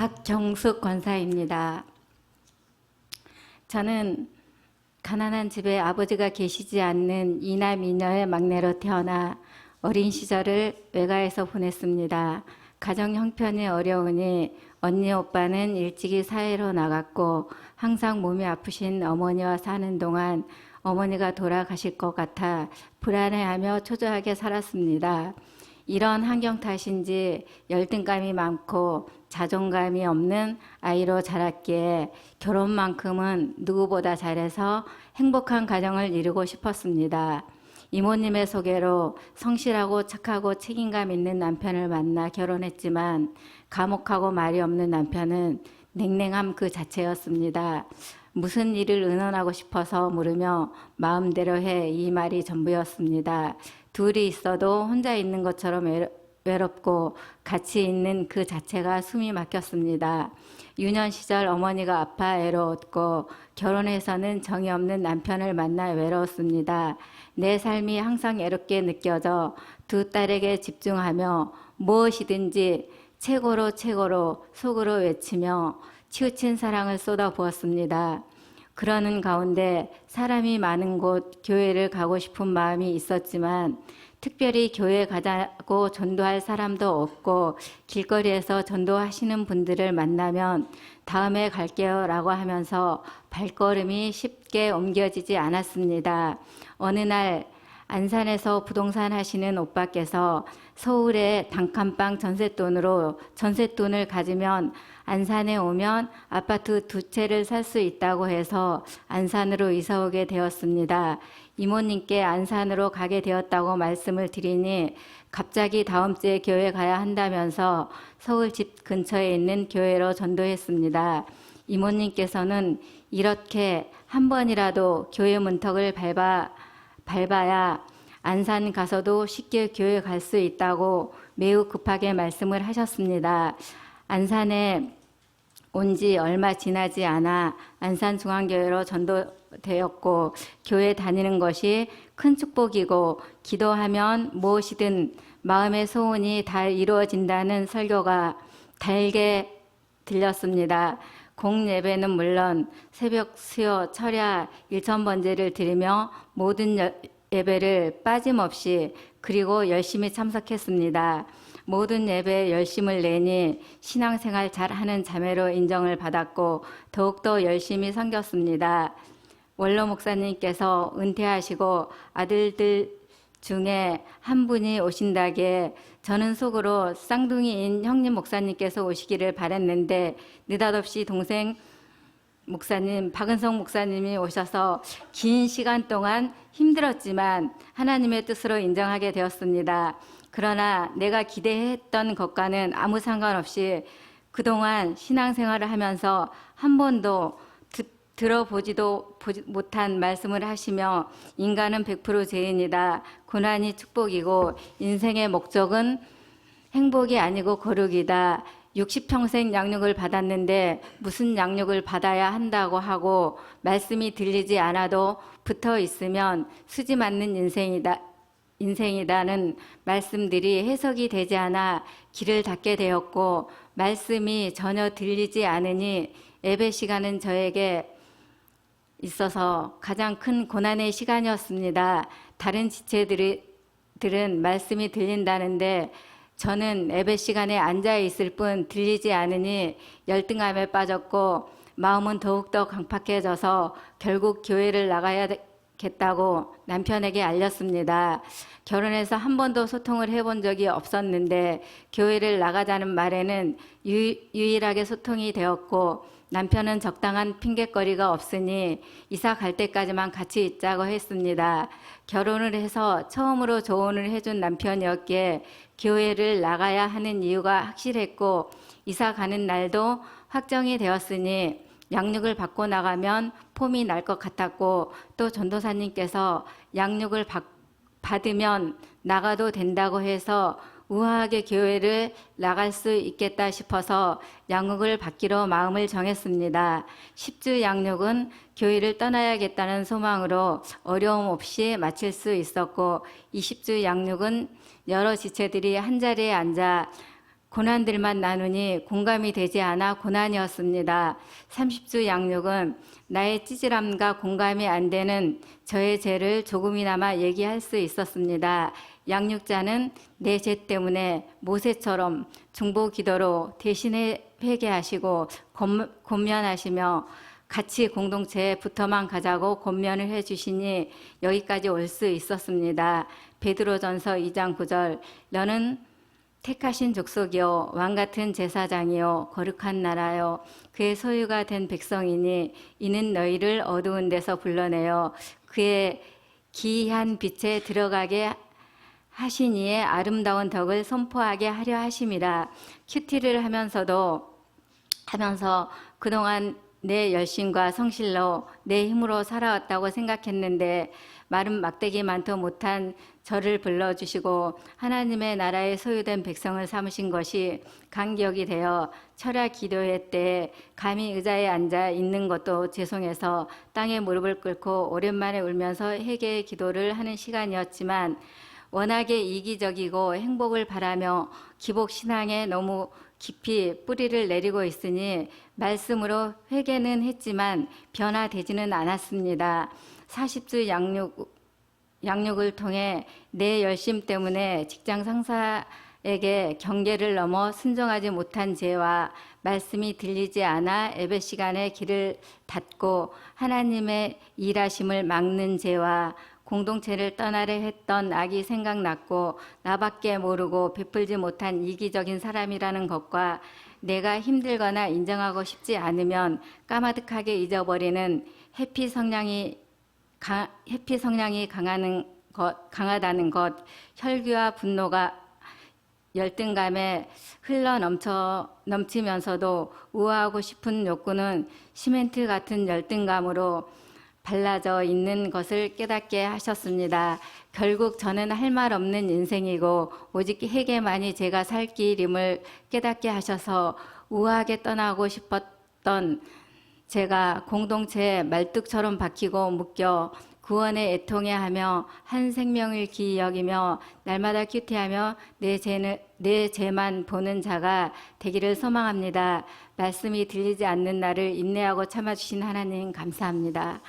박경숙 권사입니다. 저는 가난한 집에 아버지가 계시지 않는 이남 이녀의 막내로 태어나 어린 시절을 외가에서 보냈습니다. 가정 형편이 어려우니 언니 오빠는 일찍이 사회로 나갔고 항상 몸이 아프신 어머니와 사는 동안 어머니가 돌아가실 것 같아 불안해하며 초조하게 살았습니다. 이런 환경 탓인지 열등감이 많고 자존감이 없는 아이로 자랐기에 결혼만큼은 누구보다 잘해서 행복한 가정을 이루고 싶었습니다. 이모님의 소개로 성실하고 착하고 책임감 있는 남편을 만나 결혼했지만 과묵하고 말이 없는 남편은 냉랭함 그 자체였습니다. 무슨 일을 의논하고 싶어서 물으며 마음대로 해 이 말이 전부였습니다. 둘이 있어도 혼자 있는 것처럼 외롭고 같이 있는 그 자체가 숨이 막혔습니다. 유년 시절 어머니가 아파 애로웠고 결혼해서는 정이 없는 남편을 만나 외로웠습니다. 내 삶이 항상 애롭게 느껴져 두 딸에게 집중하며 무엇이든지 최고로 속으로 외치며 치우친 사랑을 쏟아부었습니다. 그러는 가운데 사람이 많은 곳 교회를 가고 싶은 마음이 있었지만 특별히 교회 가자고 전도할 사람도 없고 길거리에서 전도하시는 분들을 만나면 다음에 갈게요 라고 하면서 발걸음이 쉽게 옮겨지지 않았습니다. 어느 날 안산에서 부동산 하시는 오빠께서 서울에 단칸방 전셋돈을 가지면 안산에 오면 아파트 2채를 살 수 있다고 해서 안산으로 이사 오게 되었습니다. 이모님께 안산으로 가게 되었다고 말씀을 드리니 갑자기 다음 주에 교회 가야 한다면서 서울 집 근처에 있는 교회로 전도했습니다. 이모님께서는 이렇게 한 번이라도 교회 문턱을 밟아야 안산 가서도 쉽게 교회 갈 수 있다고 매우 급하게 말씀을 하셨습니다. 안산에 온 지 얼마 지나지 않아 안산중앙교회로 전도되었고 교회 다니는 것이 큰 축복이고 기도하면 무엇이든 마음의 소원이 다 이루어진다는 설교가 달게 들렸습니다. 공예배는 물론 새벽 수요, 철야, 일천번제를 드리며 모든 예배를 빠짐없이 그리고 열심히 참석했습니다. 모든 예배에 열심을 내니 신앙생활 잘하는 자매로 인정을 받았고 더욱더 열심히 섬겼습니다. 원로 목사님께서 은퇴하시고 아들들 중에 한 분이 오신다기에 저는 속으로 쌍둥이인 형님 목사님께서 오시기를 바랬는데 느닷없이 동생 목사님, 박은성 목사님이 오셔서 긴 시간 동안 힘들었지만 하나님의 뜻으로 인정하게 되었습니다. 그러나 내가 기대했던 것과는 아무 상관없이 그동안 신앙생활을 하면서 한 번도 들어보지도 못한 말씀을 하시며 인간은 100% 죄인이다. 고난이 축복이고 인생의 목적은 행복이 아니고 거룩이다. 60평생 양육을 받았는데 무슨 양육을 받아야 한다고 하고 말씀이 들리지 않아도 붙어 있으면 수지 맞는 인생이다는 말씀들이 해석이 되지 않아 길을 닫게 되었고 말씀이 전혀 들리지 않으니 예배 시간은 저에게 있어서 가장 큰 고난의 시간이었습니다. 다른 지체들은 말씀이 들린다는데 저는 예배 시간에 앉아 있을 뿐 들리지 않으니 열등감에 빠졌고 마음은 더욱더 강팍해져서 결국 교회를 나가야겠다고 남편에게 알렸습니다. 결혼해서 한 번도 소통을 해본 적이 없었는데 교회를 나가자는 말에는 유일하게 소통이 되었고 남편은 적당한 핑곗거리가 없으니 이사 갈 때까지만 같이 있자고 했습니다. 결혼을 해서 처음으로 조언을 해준 남편이었기에 교회를 나가야 하는 이유가 확실했고 이사 가는 날도 확정이 되었으니 양육을 받고 나가면 폼이 날 것 같았고 또 전도사님께서 양육을 받으면 나가도 된다고 해서 우아하게 교회를 나갈 수 있겠다 싶어서 양육을 받기로 마음을 정했습니다. 10주 양육은 교회를 떠나야겠다는 소망으로 어려움 없이 마칠 수 있었고 20주 양육은 여러 지체들이 한자리에 앉아 고난들만 나누니 공감이 되지 않아 고난이었습니다. 30주 양육은 나의 찌질함과 공감이 안 되는 저의 죄를 조금이나마 얘기할 수 있었습니다. 양육자는 내 죄 때문에 모세처럼 중보 기도로 대신에 회개하시고 권면하시며 같이 공동체에 붙어만 가자고 권면을 해주시니 여기까지 올 수 있었습니다. 베드로전서 2장 9절 너는 택하신 족속이요 왕 같은 제사장이요 거룩한 나라요 그의 소유가 된 백성이니 이는 너희를 어두운 데서 불러내어 그의 기이한 빛에 들어가게 하시니의 아름다운 덕을 선포하게 하려 하심이라. 큐티를 하면서 그동안 내 열심과 성실로 내 힘으로 살아왔다고 생각했는데 마른 막대기 많도 못한 저를 불러주시고 하나님의 나라에 소유된 백성을 삼으신 것이 감격이 되어 철야 기도회 때 감히 의자에 앉아 있는 것도 죄송해서 땅에 무릎을 꿇고 오랜만에 울면서 회개의 기도를 하는 시간이었지만 워낙에 이기적이고 행복을 바라며 기복 신앙에 너무 깊이 뿌리를 내리고 있으니 말씀으로 회개는 했지만 변화되지는 않았습니다. 40주 양육을 통해 내 열심 때문에 직장 상사에게 경계를 넘어 순종하지 못한 죄와 말씀이 들리지 않아 예배 시간에 길을 닫고 하나님의 일하심을 막는 죄와 공동체를 떠나려 했던 악이 생각났고 나밖에 모르고 베풀지 못한 이기적인 사람이라는 것과 내가 힘들거나 인정하고 싶지 않으면 까마득하게 잊어버리는 해피 성향이 강하다는 것, 혈기와 분노가 열등감에 넘치면서도 우아하고 싶은 욕구는 시멘트 같은 열등감으로 발라져 있는 것을 깨닫게 하셨습니다. 결국 저는 할 말 없는 인생이고 오직 회개만이 제가 살 길임을 깨닫게 하셔서 우아하게 떠나고 싶었던 제가 공동체에 말뚝처럼 박히고 묶여 구원에 애통해하며 한 생명을 기이 여기며 날마다 큐티하며 내 죄만 보는 자가 되기를 소망합니다. 말씀이 들리지 않는 나를 인내하고 참아주신 하나님 감사합니다.